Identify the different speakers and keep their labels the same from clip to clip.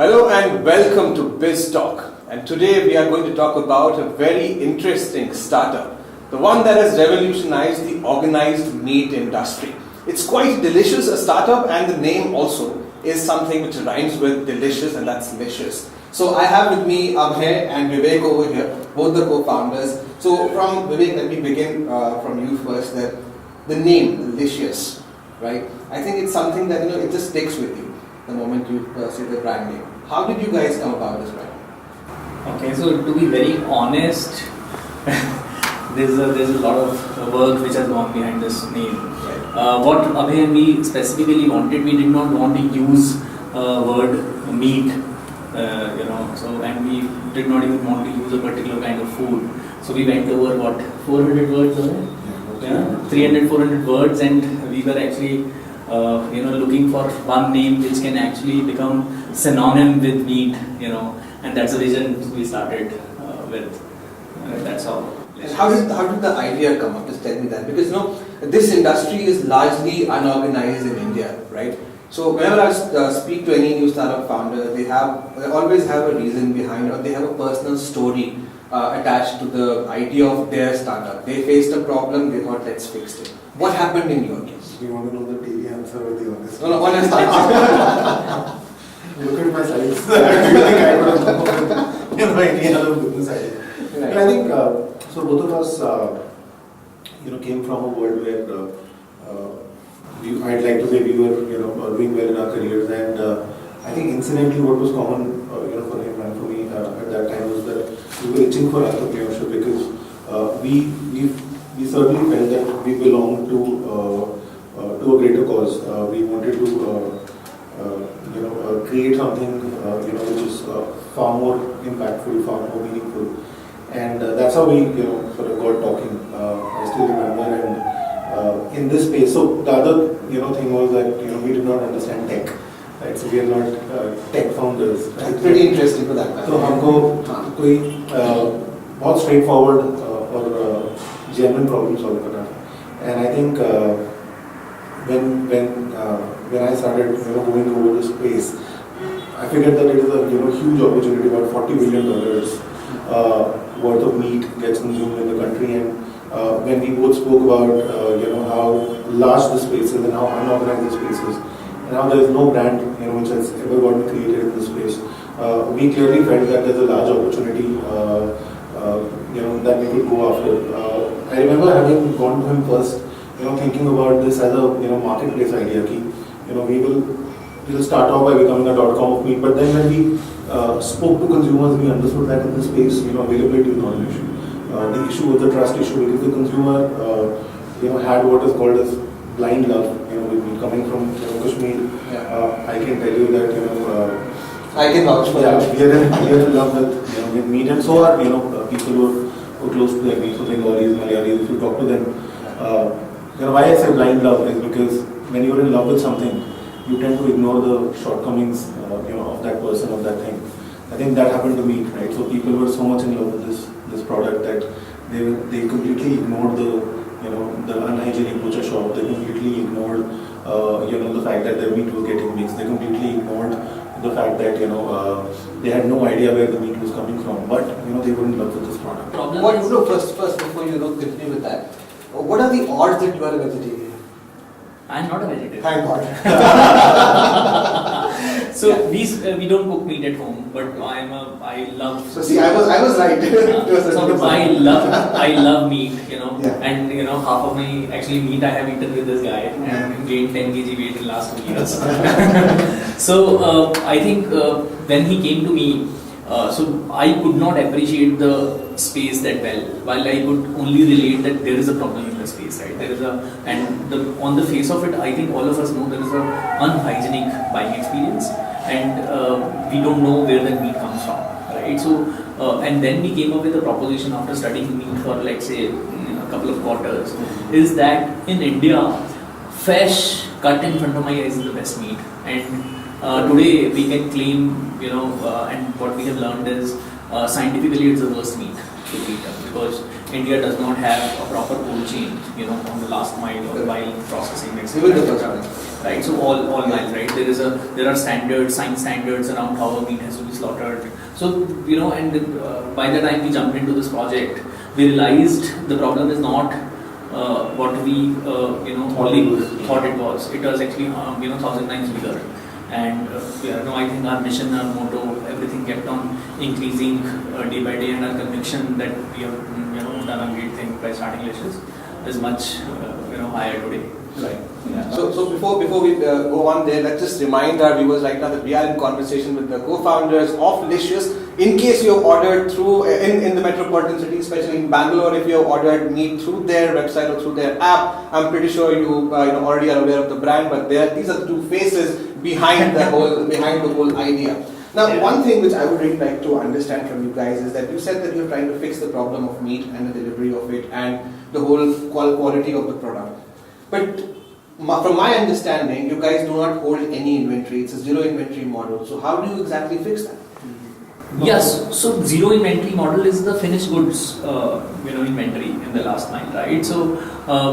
Speaker 1: Hello and welcome to Biz Talk. And today we are going to talk about a very interesting startup, the one that has revolutionized the organized meat industry. It's quite delicious, a startup, and the name also is something which rhymes with delicious, and that's licious. So I have with me Abhay and Vivek over here, both the co-founders. So from Vivek, let me begin from you first. That the name, delicious, right? I think it's something that it just sticks with you the moment you say the brand name. How did you guys come about this brand?
Speaker 2: Okay, so to be very honest, there's a lot of work which has gone behind this name. What Abhay and me specifically wanted, we did not want to use word meat, and we did not even want to use a particular kind of food. So we went over 400 words, 300, 400 words, and we were actually looking for one name which can actually become synonym with meat, and that's the vision we started with. That's how.
Speaker 1: And how did the idea come up? Just tell me that, because this industry is largely unorganized in India, right? So whenever I speak to any new startup founder, they always have a reason behind, or they have a personal story attached to the idea of their startup. They faced a problem, they thought, let's fix it. What happened in your case?
Speaker 3: You want to know the TV answer or the honest?
Speaker 1: No, honest answer.
Speaker 3: Look at my size. I think I would have any other business idea. Right. I think so. Both of us, came from a world where I'd like to say we were, doing well in our careers, and I think incidentally, what was common, for him and for me at that time was that we were itching for entrepreneurship, because we certainly felt that we belonged to a greater cause. We wanted to create something which is far more impactful, far more meaningful, and that's how we sort of got talking. I still remember, and in this space. So the other thing was that we did not understand tech, right? So we are not tech founders. Right?
Speaker 1: That's pretty interesting for that.
Speaker 3: So हमको कोई बहुत straightforward और genuine problem solve करना था. And I think when I started going over this space, I figured that it is a huge opportunity. About $40 billion worth of meat gets consumed in the country, and when we both spoke about how large the space is and how unorganized the space is, and how there is no brand which has ever gotten created in this space, we clearly felt that there is a large opportunity that we could go after. I remember having gone to him first, thinking about this as a marketplace idea. We will start off by becoming a .com of meat, but then when we spoke to consumers, we understood that in this space, availability is not an issue. The issue was the trust issue, because the consumer, had what is called as blind love. With me coming from Kashmir, I can tell you that
Speaker 1: I can vouch for that.
Speaker 3: We are in love with meat, and so are people who are close to their meat. So Bengalis, Malayalis, if you talk to them, why I say blind love is because when you are in love with something, you tend to ignore the shortcomings, of that person, of that thing. I think that happened to me, right? So people were so much in love with this product that they completely ignored the unhygienic butcher shop. They completely ignored, the fact that their meat was getting mixed. They completely ignored the fact that they had no idea where the meat was coming from. But they were in love with this product.
Speaker 1: First before you continue with that, what are the odds that you are a vegetarian?
Speaker 2: I'm not a vegetarian.
Speaker 1: Thank God.
Speaker 2: So we don't cook meat at home, but I love.
Speaker 1: So see, I was right.
Speaker 2: So I love meat,
Speaker 1: Yeah.
Speaker 2: and half of my actually meat I have eaten with this guy, and gained 10 kg weight in the last 2 years. So I think when he came to me, so I could not appreciate the space that well, while I could only relate that there is a problem in the space, right? There is on the face of it, I think all of us know there is a unhygienic buying experience, and we don't know where the meat comes from, right? So and then we came up with a proposition after studying meat for, let's say, a couple of quarters, is that in India, fresh cut in front of my eyes is the best meat, and today we can claim, and what we have learned is scientifically it's the worst meat to eat, because India does not have a proper cold chain, on the last mile or while processing, etc. right? So all miles, right? There are standards, science standards around how a meat has to be slaughtered. So and by the time we jumped into this project, we realized the problem is not what we thought it was. It was actually 1,000 times bigger. And I think our mission, our motto, everything kept on increasing day by day, and our conviction that we have done a great thing by starting Licious is much higher today.
Speaker 1: Right.
Speaker 2: Yeah.
Speaker 1: So before we go on there, let's just remind our viewers right now that we are in conversation with the co-founders of Licious. In case you have ordered through in the metropolitan city, especially in Bangalore, if you have ordered meat through their website or through their app, I'm pretty sure you already are aware of the brand. But these are the two faces behind the whole idea. Now, one thing which I would really like to understand from you guys is that you said that you're trying to fix the problem of meat and the delivery of it and the whole quality of the product. But from my understanding, you guys do not hold any inventory. It's a zero inventory model. So how do you exactly fix that?
Speaker 2: Yes, so zero inventory model is the finished goods inventory in the last mile, right? So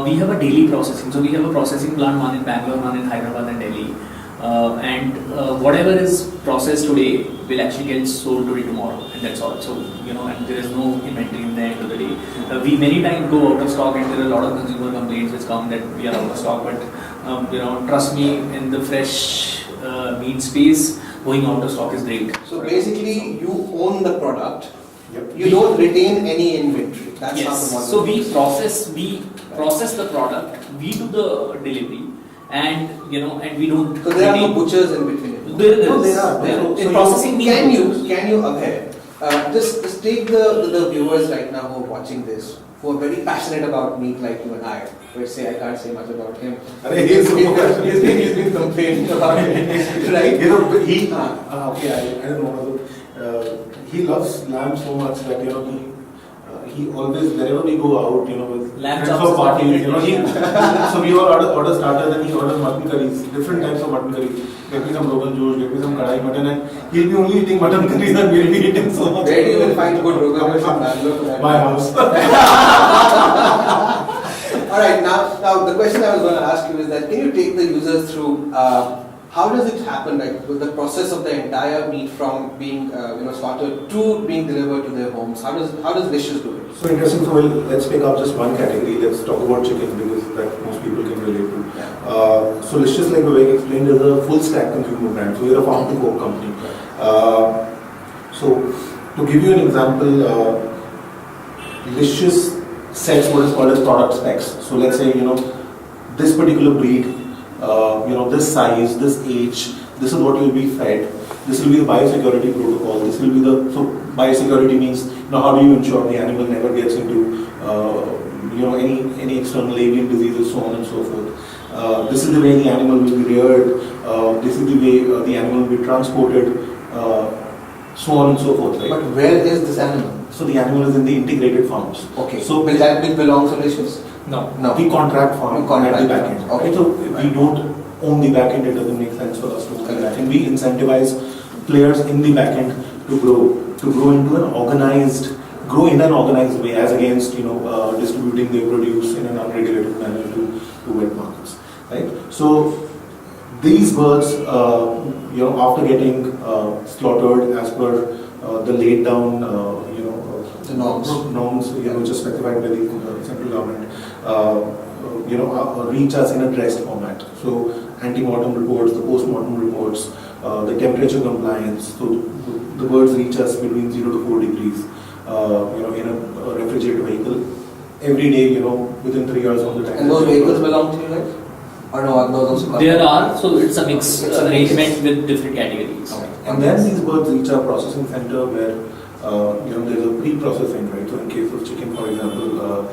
Speaker 2: we have a daily processing. So we have a processing plant, one in Bangalore, one in Hyderabad and Delhi. And whatever is processed today will actually get sold today tomorrow, and that's all. So and there is no inventory in the end of the day. We many times go out of stock, and there are a lot of consumer complaints which come that we are out of stock. But trust me, in the fresh meat space, going out of stock is great.
Speaker 1: So basically, you own the product.
Speaker 3: Yep.
Speaker 1: You don't retain any inventory. That's how the model.
Speaker 2: So we process the product. We do the delivery. And and we don't.
Speaker 1: So there are no butchers in between it.
Speaker 2: There
Speaker 3: are.
Speaker 2: In processing,
Speaker 1: can you Abhay, just take the viewers right now who are watching this, who are very passionate about meat like you and I. Let's say I can't say much about him. He's been complaining about it, right?
Speaker 3: I don't know. He loves lamb so much that he always, wherever we go out, with
Speaker 2: lamb
Speaker 3: friends
Speaker 2: chops
Speaker 3: or parties, so we all order starters and he orders mutton curries, different types of mutton curries. Get me some Rogan Josh, get me some kadai mutton, and he'll be only eating mutton curries and we'll be eating so much.
Speaker 1: Where do you even find good Rogan Josh in Bangalore for that?
Speaker 3: My house.
Speaker 1: Alright, now the question I was going to ask you is that can you take the users through how does it happen, like with the process of the entire meat from being slaughtered to being delivered to their homes? How does Licious do it?
Speaker 3: So interesting. So let's pick up just one category. Let's talk about chicken because that most people can relate to.
Speaker 1: Yeah.
Speaker 3: So Licious, like Vivek explained, is a full stack consumer brand. So we're a farm to fork company. So to give you an example, Licious sets what is called as product specs. So let's say this particular breed. This size, this age, this is what will be fed. This will be the biosecurity protocol. This will be so biosecurity means how do you ensure the animal never gets into any external avian diseases, so on and so forth. This is the way the animal will be reared. This is the way the animal will be transported, so on and so forth. Right?
Speaker 1: But where is this animal?
Speaker 3: So the animal is in the integrated farms.
Speaker 1: Okay.
Speaker 3: So
Speaker 1: will that belong to Licious?
Speaker 2: No.
Speaker 3: We contract farm at the back end.
Speaker 1: Okay.
Speaker 3: So we don't own the back end, it doesn't make sense for us to own the back end. We incentivize players in the back end to grow in an organized way as against distributing their produce in an unregulated manner to wet markets. Right? So these birds, after getting slaughtered as per the laid down
Speaker 1: the norms,
Speaker 3: which are specified by the central government, reach us in a dressed format. So ante-mortem reports, the post-mortem reports, the temperature compliance. So the birds reach us between 0 to 4 degrees, in a refrigerated vehicle every day, within 3 hours from the time.
Speaker 1: And those vehicles belong to you guys? Or no, are those also?
Speaker 2: There are, so it's a mixed arrangement with different categories.
Speaker 1: Okay.
Speaker 3: And then these birds reach our processing center where there's a pre-processing, right? So in case of chicken, for example,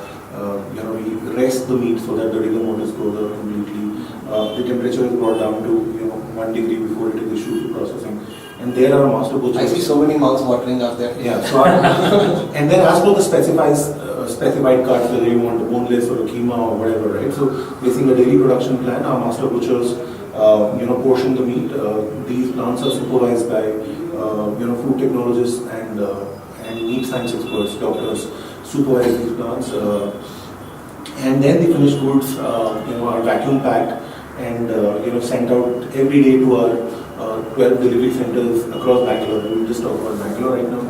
Speaker 3: we rest the meat so that the rigor mortis goes out completely. The temperature is brought down to 1 degree before it is issued to processing. And there are master butchers.
Speaker 1: I see so many mouths watering out there.
Speaker 3: Yeah. So and then as per the specified cuts, whether you want a boneless or a keema or whatever, right? So basing a daily production plan, our master butchers portion the meat. These plants are supervised by food technologists and meat science experts, doctors supervise these plants. And then the finished goods are vacuum packed and sent out every day to our 12 delivery centers across Bangalore. We'll just talk about Bangalore right now.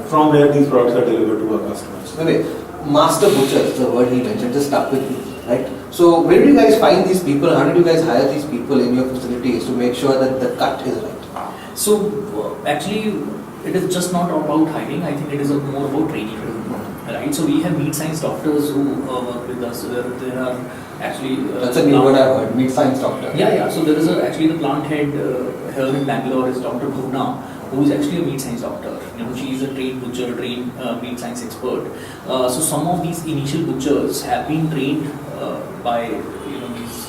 Speaker 3: From where these products are delivered to our customers.
Speaker 1: Wait, master butchers, the word he mentioned, just stuck with me, right? So where do you guys find these people? How did you guys hire these people in your facilities to make sure that the cut is right?
Speaker 2: So actually, it is just not about hiring. I think it is more about training. Right, so we have meat science doctors who work with us. There are actually
Speaker 1: that's a new word I've heard. Meat science doctor.
Speaker 2: Yeah. So there is actually the plant head here in Bangalore is Dr. Bhuvna, who is actually a meat science doctor. She is a trained butcher, trained meat science expert. So some of these initial butchers have been trained by these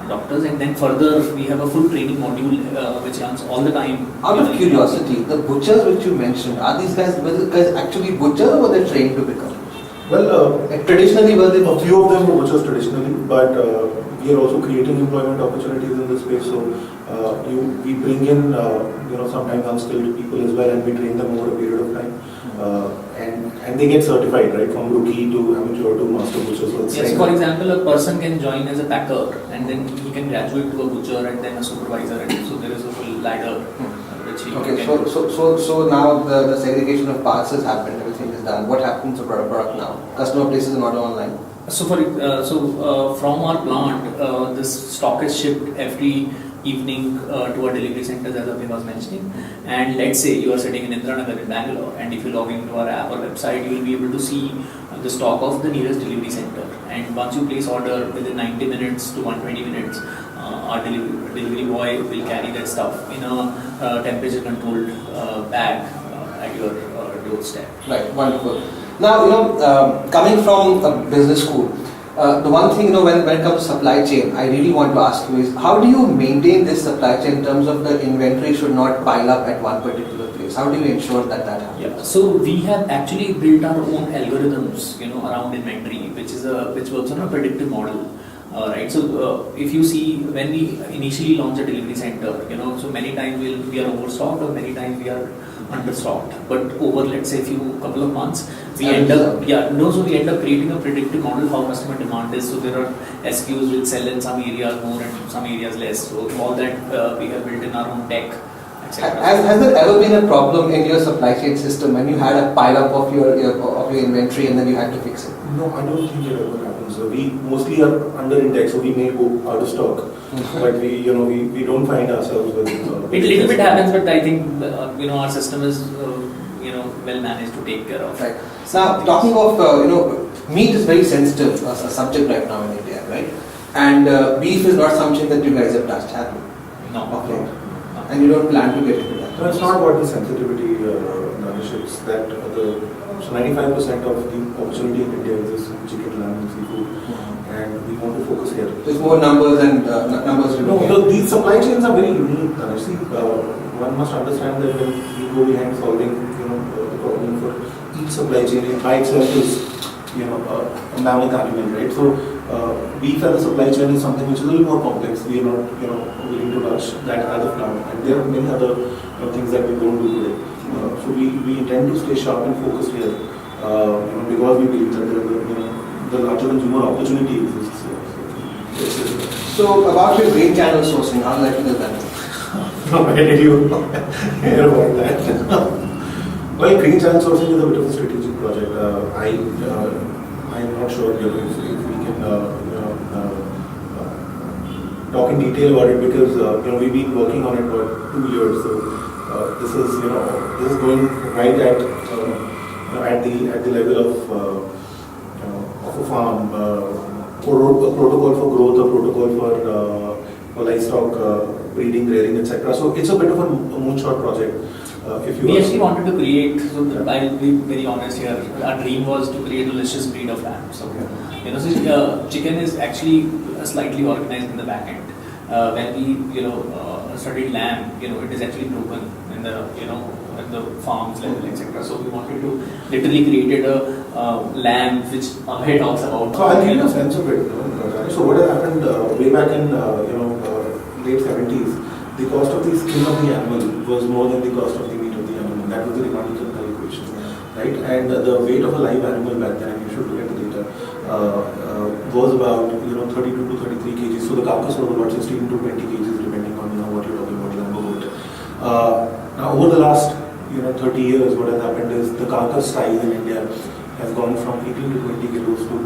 Speaker 2: doctors, and then further we have a full training module which runs all the time.
Speaker 1: Out of curiosity, the butchers which you mentioned, were these guys actually butchers or were they trained to become?
Speaker 3: Well,
Speaker 1: traditionally were they?
Speaker 3: A few of them were butchers traditionally, but we are also creating employment opportunities in this space. So we bring in sometimes unskilled people as well, and we train them over a period of time. And they get certified, right, from rookie to amateur to master butcher. So it's
Speaker 2: yes, for example, a person can join as a packer and then he can graduate to a butcher and then a supervisor, and so there is a full ladder which he
Speaker 1: okay,
Speaker 2: can
Speaker 1: so now the segregation of parts has happened, everything is done. What happens to product now? Customer places an order online?
Speaker 2: So from our plant, this stock is shipped every evening to our delivery centers, as Abhay was mentioning. And let's say you are sitting in Indranagar in Bangalore, and if you log into our app or website, you will be able to see the stock of the nearest delivery center. And once you place order within 90 minutes to 120 minutes, our delivery boy will carry that stuff in a temperature controlled bag at your doorstep.
Speaker 1: Right, wonderful. Now, coming from a business school, the one thing, when it comes to supply chain, I really want to ask you is, how do you maintain this supply chain in terms of the inventory should not pile up at one particular place? How do you ensure that happens?
Speaker 2: Yeah, so we have actually built our own algorithms, around inventory, which works on a predictive model. Right, so if you see, when we initially launch a delivery center, so many times we are overstocked or many times we are understocked. But over, let's say, couple of months, we end up creating a predictive model how customer demand is. So there are SKUs which sell in some areas more and some areas less. So all that we have built in our own tech.
Speaker 1: Has there ever been a problem in your supply chain system when you had a pile up of your inventory and then you had to fix it?
Speaker 3: No, I don't think it ever happens. We mostly are under index, so we may go out of stock, but we don't find ourselves with.
Speaker 2: It little bit happens, but I think our system is well managed to take care of.
Speaker 1: Right. Now, talking of meat is very sensitive a subject right now in India, right? And beef is not something that you guys have touched, have you?
Speaker 2: No.
Speaker 1: Okay. And you don't plan to get into that?
Speaker 3: No, it's not about the sensitivity, Danish. It's that 95% of the opportunity in India is chicken, lamb, and seafood, and we want to focus here.
Speaker 1: There's more numbers and numbers.
Speaker 3: No, these supply chains are very unique, Danish. See, one must understand that when we go behind solving, the problem for each supply chain, it by itself is, a mammoth animal, right? So, beef as a supply chain is something which is a little more complex. We are not, willing to touch that as of now. And there are many other things that we don't do today. So we intend to stay sharp and focused here, because we believe that the larger consumer opportunity exists here.
Speaker 1: So about your green channel sourcing, how likely is that?
Speaker 3: Where did you hear about that? Well, green channel sourcing is a bit of a strategic project. I'm not sure if we can talk in detail about it, because we've been working on it for 2 years. So this is going right at the level of a farm, a protocol for growth, a protocol for livestock breeding, rearing, etc. So it's a bit of a moonshot project.
Speaker 2: We actually wanted to create, so I'll be very honest here, our dream was to create a delicious breed of lambs. Okay. So chicken is actually slightly organized in the back end. When we studied lamb, it is actually broken in the at the farms level, etc. So we wanted to literally create a lamb which Abhay talks about.
Speaker 3: So I'll give you a sense of it. So what has happened way back in late 70s, the cost of the skin of the animal was more than the cost of the meat of the animal. That was the demand equation, right? And the weight of a live animal back then, you should look at the data, was about 32 to 33 kgs. So the carcass was about 16 to 20 kgs, depending on what you're talking about, lumber goat. Now over the last 30 years, what has happened is the carcass size in India has gone from 18 to 20 kilos to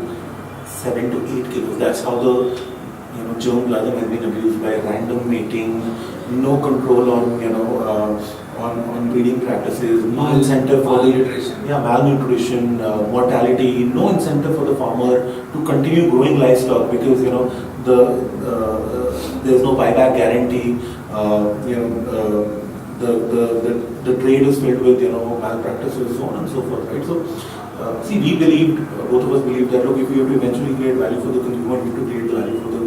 Speaker 3: 7 to 8 kilos. That's how the germplasm has been abused by random mating, no control on breeding practices, no incentive for malnutrition, mortality, no incentive for the farmer to continue growing livestock because there's no buyback guarantee. The trade is filled with malpractices, so on and so forth, right? So we believed, both of us believed that look, if we have to eventually create value for the consumer, we have to create value for the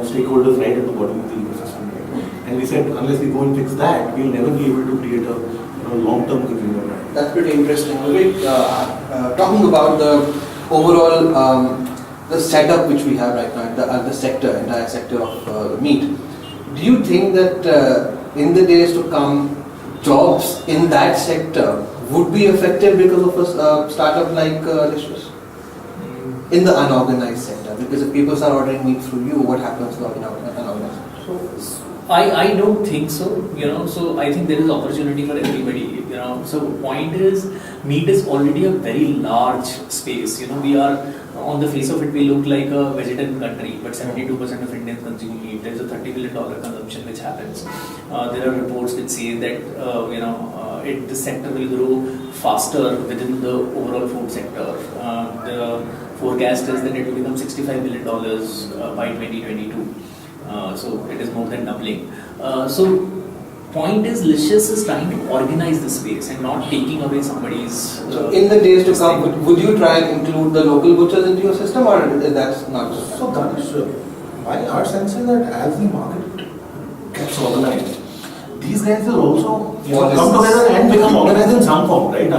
Speaker 3: stakeholders right at the bottom of the ecosystem, right? And we said unless we go and fix that, we'll never be able to create a long-term consumer brand.
Speaker 1: That's pretty interesting. Vivek, talking about the overall the setup which we have right now, the entire sector of meat. Do you think that in the days to come, jobs in that sector would be affected because of a startup like Licious? In the unorganized sector, because if people start ordering meat through you, what happens to the unorganized sector?
Speaker 2: So I don't think so. So I think there is opportunity for everybody. So point is, meat is already a very large space. We are on the face of it, we look like a vegetarian country, but 72% of Indians consume meat. There is a $30 billion consumption which happens. There are reports which say that this sector will grow faster within the overall food sector. The forecast is that it will become $65 billion by 2022. So it is more than doubling. So point is, Licious is trying to organize the space and not taking away somebody's.
Speaker 1: So in the days to come, would you try and include the local butchers into your system, or that's not?
Speaker 3: So Danish, our sense is that as the market gets organized, these guys will also come together and become organized in some form, right?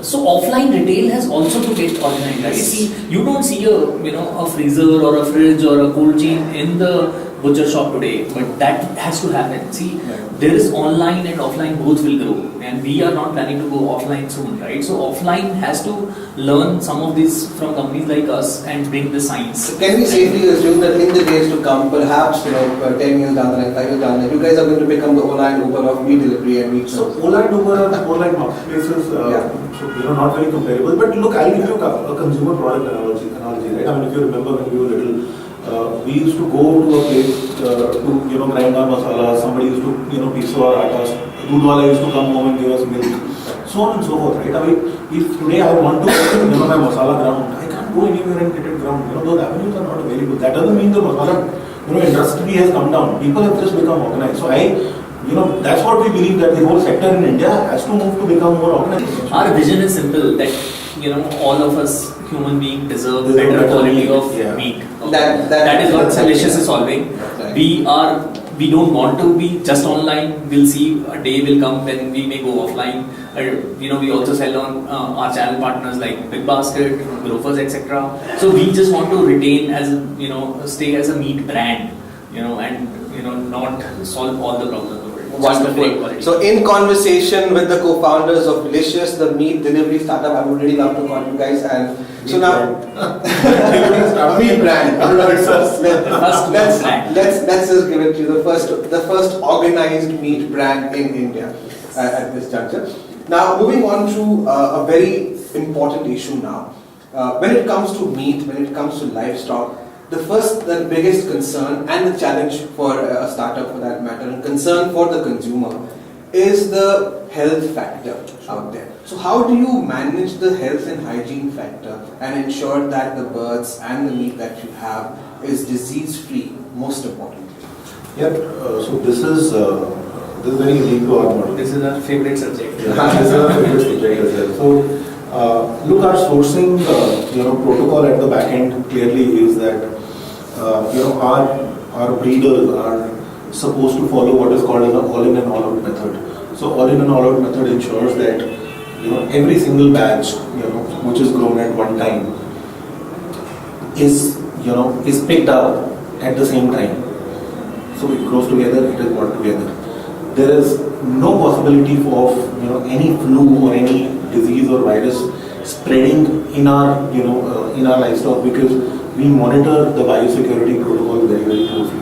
Speaker 2: So offline retail has also to get organized, right? See, you don't see a freezer or a fridge or a cold chain in the butcher shop today, but that has to happen. See, there is online and offline both will grow, and we are not planning to go offline soon, right? So offline has to learn some of this from companies like us and bring the science.
Speaker 1: So can we safely assume that in the days to come, perhaps 10 years down the line, 5 years down the line, you guys are going to become the Ola and Uber of meat delivery and meat?
Speaker 3: So Ola and Uber are online marketplaces, so not very comparable. But look, I'll give you a consumer product analogy, right? If you remember when we were little. We used to go to a place to grind our masala. Somebody used to piece our atas. Doodh wala used to come home and give us milk, so on and so forth, right? If today I want to get my masala ground, I can't go anywhere and get it ground. Those avenues are not available. That doesn't mean the masala industry has come down. People have just become organized. So that's what we believe, that the whole sector in India has to move to become more organized.
Speaker 2: Our vision is simple, that all of us human beings deserve better quality of meat. That is what Licious is solving. Right. We don't want to be just online. We'll see, a day will come when we may go offline. We also sell on our channel partners like Big Basket, Grofers, etc. So we just want to retain stay as a meat brand, and not solve all the problems.
Speaker 1: Wonderful. So in conversation with the co-founders of Licious, the meat delivery startup, I would really love to call you guys. And so now, meat brand. Let's just give it to you, the first organized meat brand in India at this juncture. Now moving on to a very important issue now. When it comes to meat, when it comes to livestock, the biggest concern and the challenge for a startup for that matter, and concern for the consumer, is the health factor out there. So how do you manage the health and hygiene factor and ensure that the birds and the meat that you have is disease free, most importantly?
Speaker 3: So this is very unique to our model.
Speaker 2: This is our favorite subject.
Speaker 3: This is our favorite subject as well. So look, our sourcing protocol at the back end clearly is that our breeders are supposed to follow what is called an all-in and all-out method. So all-in and all-out method ensures that every single batch which is grown at one time is picked up at the same time. So it grows together, it is brought together. There is no possibility of any flu or any disease or virus spreading in our livestock, because we monitor the biosecurity protocol very, very closely.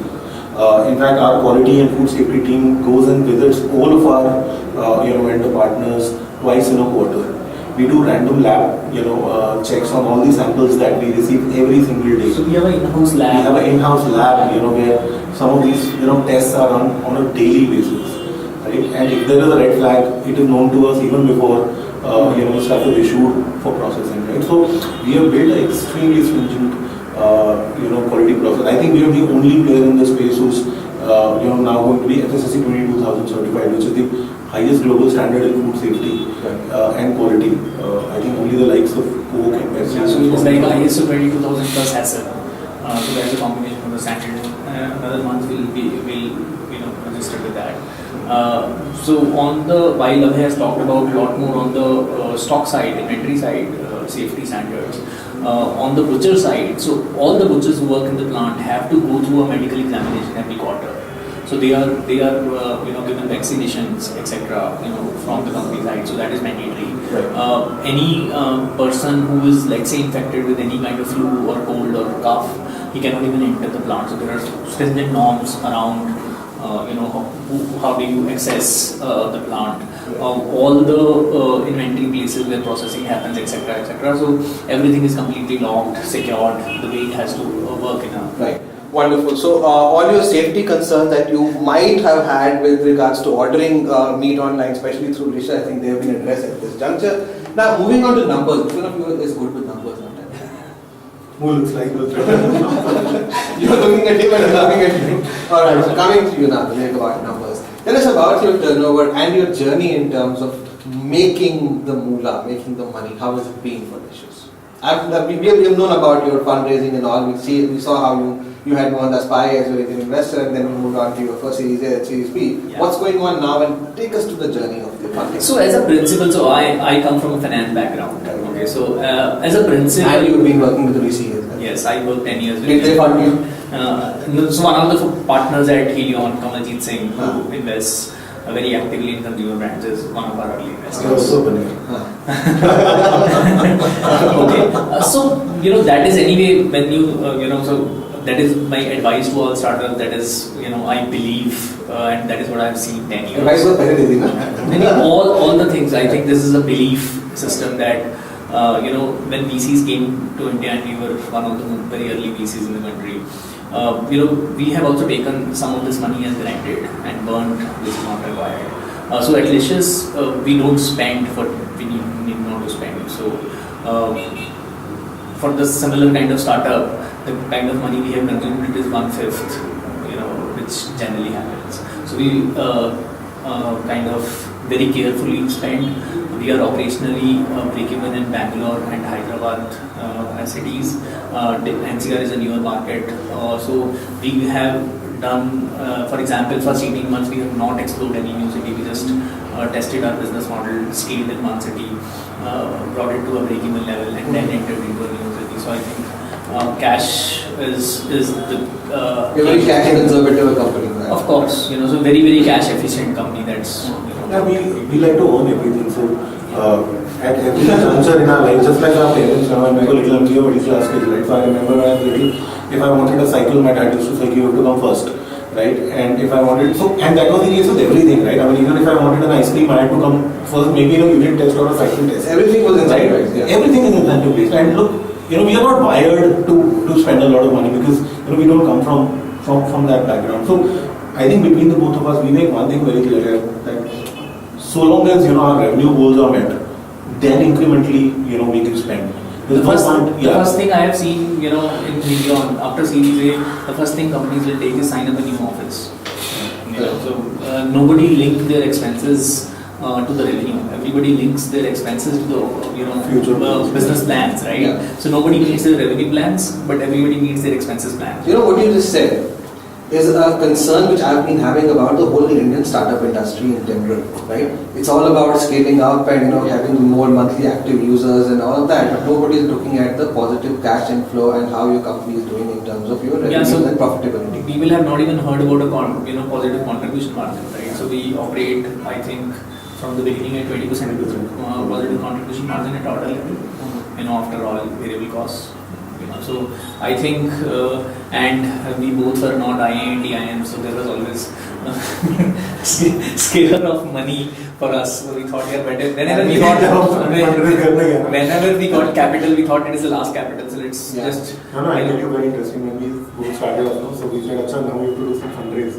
Speaker 3: In fact, our quality and food safety team goes and visits all of our vendor partners twice in a quarter. We do random lab checks on all the samples that we receive every single day.
Speaker 2: So we have an in-house lab.
Speaker 3: We have an in-house lab, where some of these tests are run on a daily basis, right? And if there is a red flag, it is known to us even before stuff is issued for processing, right? So we have built an extremely stringent quality process. I think we are the only player in the space who's now going to be FSSC 22000 certified, which is the highest global standard in food safety and quality. I think only the likes of Coke and Pepsi.
Speaker 2: Yeah, so it's like ISO 22000 plus HACCP. So there's a combination of the standard. Another month will register with that. So while Abhay has talked about a lot more on the stock side, inventory side, safety standards. On the butcher side, so all the butchers who work in the plant have to go through a medical examination every quarter. So they are given vaccinations, etc. From the company side. So that is mandatory.
Speaker 3: Right.
Speaker 2: Any person who is, let's say, infected with any kind of flu or cold or cough, he cannot even enter the plant. So there are stringent norms around how do you access the plant, all the inventory places where processing happens, etc., etc. So everything is completely locked, secured, the way it has to work in a...
Speaker 1: Right. Wonderful. So all your safety concerns that you might have had with regards to ordering meat online, especially through Risha, I think they have been addressed at this juncture. Now moving on to numbers. Which one of you is good with numbers?
Speaker 3: Who looks like the
Speaker 1: You're looking at him and I'm looking at you. Alright, so coming to you now, Vivek, about numbers. Tell us about your turnover and your journey in terms of making the moolah, making the money. How has it been for Dishes? We have known about your fundraising and all. We saw how you had won the SPY as an investor, and then you moved on to your first Series A and Series B.
Speaker 2: Yeah.
Speaker 1: What's going on now, and take us to the journey of the funding.
Speaker 2: So as a principal, so I come from a finance background. Okay, so as a principal,
Speaker 1: And you've been working with the VC as well.
Speaker 2: Yes, I worked 10 years with
Speaker 1: Did they fund you?
Speaker 2: So one of the partners at Helion, Kamaljeet Singh, who invests very actively in consumer brands, is one of our early investors. Okay, so that is anyway when you so that is my advice to all startups. That is I believe and that is what I have seen 10 years.
Speaker 1: Advice was very easy, no?
Speaker 2: all the things. I think this is a belief system that when VCs came to India, and we were one of the very early VCs in the country. We have also taken some of this money as granted and burned this is not required. So at Licious, we don't spend what we need not to spend. So for the similar kind of startup, the kind of money we have consumed, it is 1/5, which generally happens. So we kind of very carefully spend. We are operationally break-even in Bangalore and Hyderabad cities. NCR is a newer market. So we have done, for example, first 18 months we have not explored any new city. We just tested our business model, scaled in one city, brought it to a break-even level, and then entered into a new city. So I think cash is the...
Speaker 1: You're very cash conservative company, right?
Speaker 2: Of course, so very, very cash efficient company. That's...
Speaker 3: Yeah, we like to own everything. So at every juncture in our life, just like our parents, when we were little, we were middle class kids, right? So I remember when I was little, if I wanted a cycle, my dad used to say, you have to come first, right? And if I wanted, and that was the case with everything, right? I mean, even if I wanted an ice cream, I had to come first, maybe unit test or a cycle test.
Speaker 1: Everything was inside, right?
Speaker 3: Yeah. Everything is incentive based. And look, we are not wired to spend a lot of money because we don't come from that background. So I think between the both of us, we make one thing very clear, that so long as our revenue goals are met, then incrementally we can spend.
Speaker 2: The first thing I have seen in Helion after Series A, the first thing companies will take is sign up a new office. So nobody linked their expenses to the revenue. Everybody links their expenses to the
Speaker 3: future
Speaker 2: business plans, right?
Speaker 1: Yeah.
Speaker 2: So nobody meets their revenue plans, but everybody meets their expenses plans.
Speaker 1: What you just said is a concern which I've been having about the whole Indian startup industry in general, right? It's all about scaling up and having more monthly active users and all of that, but nobody is looking at the positive cash inflow and how your company is doing in terms of your revenue and profitability.
Speaker 2: People have not even heard about a positive contribution margin, right? So we operate, I think, from the beginning at 20% positive contribution margin at order level. After all variable costs. So I think, and we both were not IIM, so there was always scale of money for us. So we thought, yeah, better. Whenever we got capital, we thought it is the last capital. So let's just.
Speaker 3: No, I tell you very interesting. When we both started off, so we said, "Acha, now we have to do some fundraise."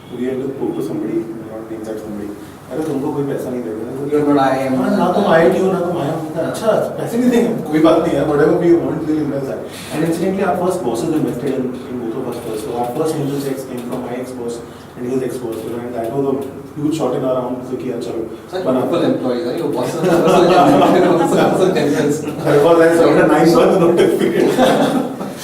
Speaker 3: So we had to go to somebody, not name that somebody. अरे तुमको कोई पैसा नहीं देगा।
Speaker 1: You're not IIM.
Speaker 3: ना तुम IIT हो ना तुम IIM हो। अच्छा पैसे नहीं देंगे कोई बात नहीं है। Whatever we want to invest that. And incidentally, our first bosses invested in both of us first. So our first angel checks came from my ex-boss and his ex-boss. And that was a huge shot in our arm. So कि अच्छा
Speaker 1: such wonderful employees. Your bosses are also generous.
Speaker 3: That was a 9 month notice period.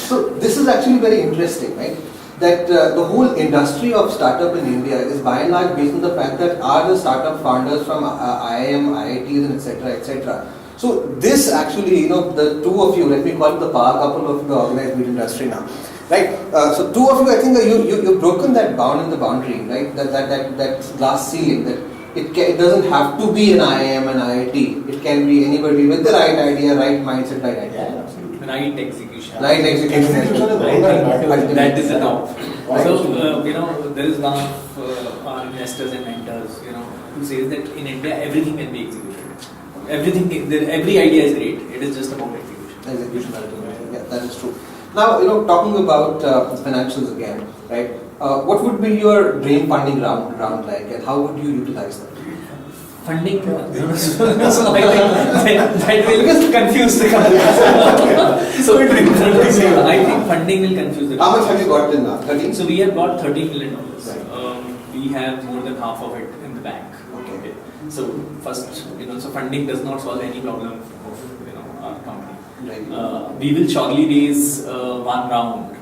Speaker 1: So this is actually very interesting, right? That the whole industry of startup in India is by and large based on the fact that are the startup founders from IIM, IITs and etc. etc. So this actually, the two of you, let me call it the power couple of the organized media industry now, right? So two of you, I think you've broken that bound in the boundary, right? That glass ceiling that it doesn't have to be an IIM and IIT. It can be anybody with the right idea, right mindset, right idea.
Speaker 2: Yeah, absolutely. Right execution.
Speaker 1: Right execution.
Speaker 2: That is the top. So there is one of our investors and mentors, who says that in India everything can be executed. Every idea is great. It is just about execution.
Speaker 1: Execution ultimately. Yeah, that is true. Now, talking about financials again, right? What would be your dream funding round like, and how would you utilize that?
Speaker 2: Funding, so I think that will confuse the company. So I think funding will confuse the company.
Speaker 1: How much have you got till now? 13?
Speaker 2: So we have got $13 million.
Speaker 1: Right.
Speaker 2: We have more than half of it in the bank. Okay. So first, so funding does not solve any problem of our company.
Speaker 1: Right.
Speaker 2: We will surely raise one round,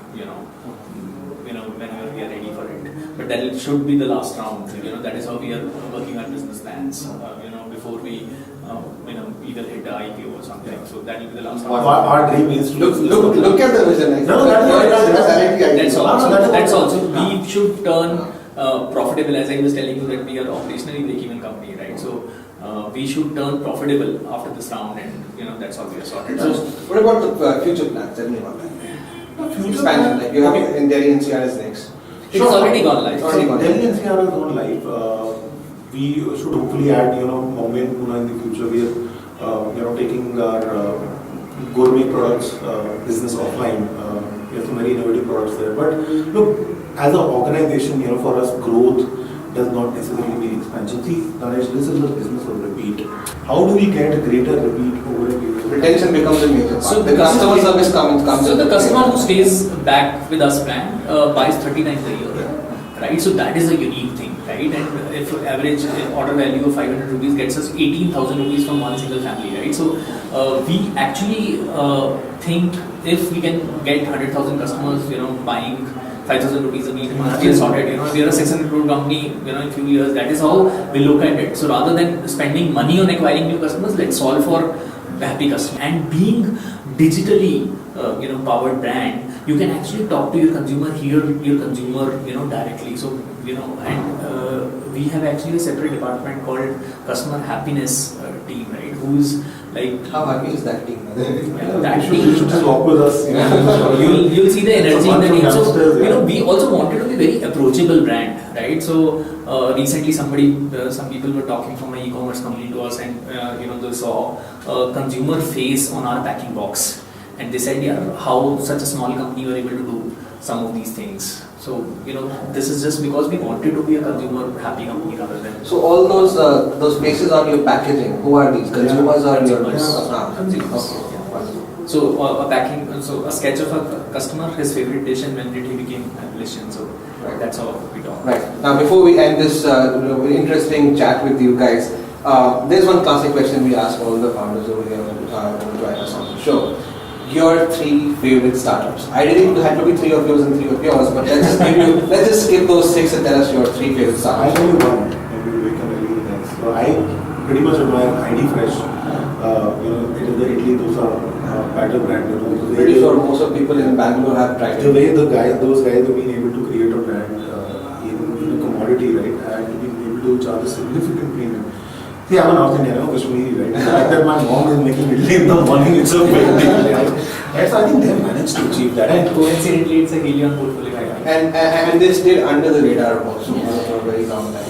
Speaker 2: whenever we are ready for it. But that should be the last round. That is how we are working our business plans. Before we, either hit the IPO or something. So that will be the last round.
Speaker 3: Our dream is to
Speaker 1: look at the vision.
Speaker 2: That's also. We should turn profitable. As I was telling you that we are operationally break-even company, right? So we should turn profitable after this round, and that's how we are sorted.
Speaker 1: So what about the future plans? Tell me about that. Expansion, like you have in Delhi NCR is next.
Speaker 2: It's already gone live.
Speaker 3: Delhi NCR has gone live. We should hopefully add, Bombay and Pune in the future. We are, taking our gourmet products business offline. We have some very innovative products there. But look, as an organization, for us, growth does not necessarily mean expansion. See, Danish, this is a business of repeat. How do we get greater repeat over a period?
Speaker 1: Retention becomes a major part. So the customer service comes.
Speaker 2: So the customer who stays back with us brand buys 30 times a year, right? So that is a unique thing, right? And if average order value of 500 rupees gets us 18,000 rupees from one single family, right? So we actually think if we can get 100,000 customers, buying 5,000 rupees a week, we are sorted. We are a 600 crore company. In a few years, that is how we look at it. So rather than spending money on acquiring new customers, let's solve for happy customers. And being digitally, powered brand, you can actually talk to your consumer, hear your consumer, directly. So and we have actually a separate department called customer happiness team, right? Who's like,
Speaker 1: how happy is that team?
Speaker 2: That team
Speaker 3: You should just walk with us.
Speaker 2: You'll see the energy in the team. So we also wanted to be very approachable brand, right? So recently some people were talking from an e-commerce company to us, and they saw a consumer face on our packing box, and they said, yeah, how such a small company were able to do some of these things. So this is just because we wanted to be a consumer happy company rather than.
Speaker 1: So all those faces on your packaging, who are these? Consumers or your
Speaker 2: consumers?
Speaker 1: Okay.
Speaker 2: So a sketch of a customer, his favorite dish, and when did he became a musician. So that's how we talk.
Speaker 1: Right. Now before we end this interesting chat with you guys, there's one classic question we ask all the founders over here who join us on the show. Your 3 favorite startups. Ideally, it had to be 3 of yours and 3 of yours, but let's just skip those 6 and tell us your 3 favorite startups.
Speaker 3: I'll tell you one. Maybe we can tell you the next. So I pretty much admire ID Fresh. It is the Italy dosa batter brand.
Speaker 1: Pretty sure most of people in Bangalore have tried it.
Speaker 3: The way those guys have been able to create a brand in a commodity, right, and being able to charge a significant premium. See, I'm an North Indian, Kashmiri, right? The fact that my mom is making idli in the morning, it's a big deal, right? Yes, I think they have managed to achieve that.
Speaker 2: And coincidentally, it's a Helion portfolio. I think.
Speaker 1: And they stayed under the radar also for a very long time.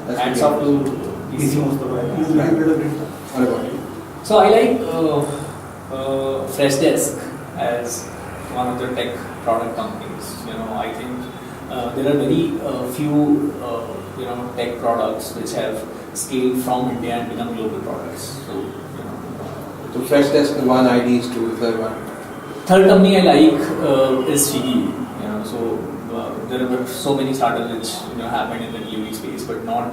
Speaker 1: That's
Speaker 2: Hats
Speaker 1: pretty
Speaker 2: off to
Speaker 3: Easy most of it. He's really did a great job.
Speaker 1: What about you?
Speaker 2: So I like Freshdesk as one of the tech product companies. I think there are very few tech products which have scaled from India and become global products.
Speaker 1: So Freshdesk, the one, IDs, two, the third one.
Speaker 2: Third company I like is Swiggy. There were so many startups which happened in the delivery space, but not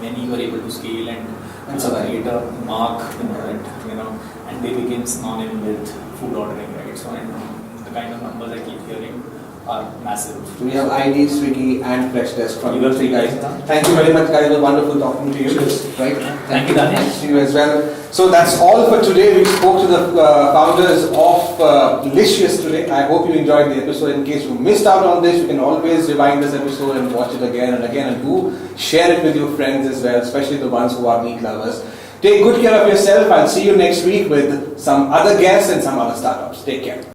Speaker 2: many were able to scale and create a mark and they became synonymous with food ordering, right? So and the kind of numbers I keep hearing are massive.
Speaker 1: So we have ID, Swiggy, and Freshdesk from
Speaker 2: You
Speaker 1: you three guys.
Speaker 2: guys.
Speaker 1: Thank you very much, guys. It was wonderful talking to you. Right?
Speaker 2: Thank you, Danish.
Speaker 1: To you as well. So that's all for today. We spoke to the founders of Delicious today. I hope you enjoyed the episode. In case you missed out on this, you can always rewind this episode and watch it again and again, and do share it with your friends as well, especially the ones who are meat lovers. Take good care of yourself. I'll see you next week with some other guests and some other startups. Take care.